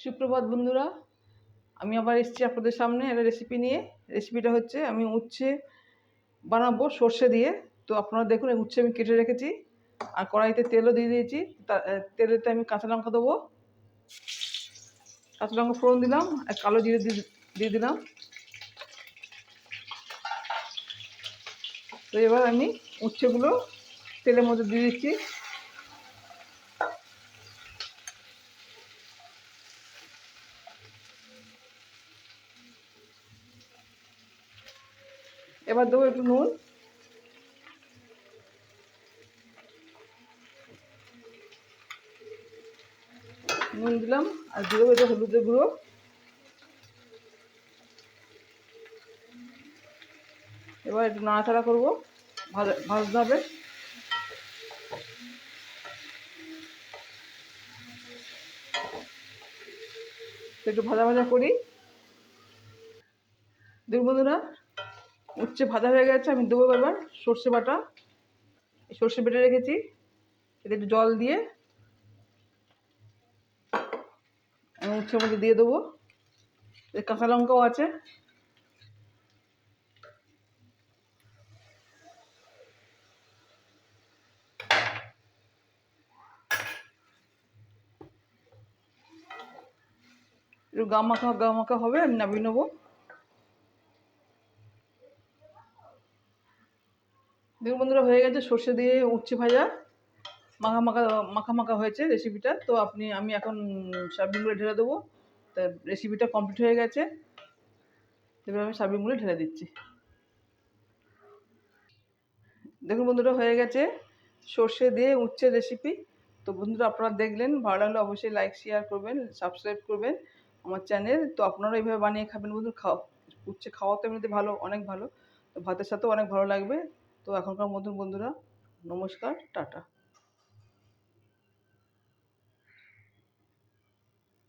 সুপ্রভাত বন্ধুরা, আমি আবার এসেছি আপনাদের সামনে একটা রেসিপি নিয়ে। রেসিপিটা হচ্ছে আমি উচ্ছে বানাবো সর্ষে দিয়ে। তো আপনারা দেখুন, এই উচ্ছে আমি কেটে রেখেছি আর কড়াইতে তেলও দিয়ে দিয়েছি। তেলেতে আমি কাঁচা লঙ্কা দেবো, কাঁচা লঙ্কা ফোড়ন দিলাম আর কালো জিরে দিয়ে দিলাম। তো এবার আমি উচ্ছেগুলো তেলের মধ্যে দিয়ে দিচ্ছি। এবার দেবো একটু নুন, দিলাম আর দিয়ে দেবো এটা হলুদের গুঁড়ো। এবার একটু নাড়াচাড়া করবো, ভাজতে হবে। একটু ভাজা ভাজা করি। দেখুন বন্ধুরা, উচ্ছে ভাজা হয়ে গেছে। আমি দেবো এবার সর্ষে বাটা। সর্ষে বেটে রেখেছি, এতে একটু জল দিয়ে আমি উচ্ছের মধ্যে দিয়ে দেবো। কাঁচা লঙ্কাও আছে। একটু গা মাখা হবে, আমি নামিয়ে নেবো। দেখুন বন্ধুরা, হয়ে গেছে সর্ষে দিয়ে উচ্ছে ভাজা। মাখা মাখা হয়েছে রেসিপিটা। তো আমি এখন সার্ভিংগুলো ঢেলে দেবো। তা রেসিপিটা কমপ্লিট হয়ে গেছে। এবার আমি সার্ভিংগুলো ঢেলে দিচ্ছি। দেখুন বন্ধুরা, হয়ে গেছে সর্ষে দিয়ে উচ্ছে রেসিপি। তো বন্ধুরা, আপনারা দেখলেন, ভালো লাগলে অবশ্যই লাইক শেয়ার করবেন, সাবস্ক্রাইব করবেন আমার চ্যানেল। তো আপনারা এইভাবে বানিয়ে খাবেন বন্ধু। উচ্ছে খাওয়া তো এমনিতে ভালো, অনেক ভালো। তো ভাতের সাথেও অনেক ভালো লাগবে। তো এখনকার মতন বন্ধুরা, নমস্কার, টাটা।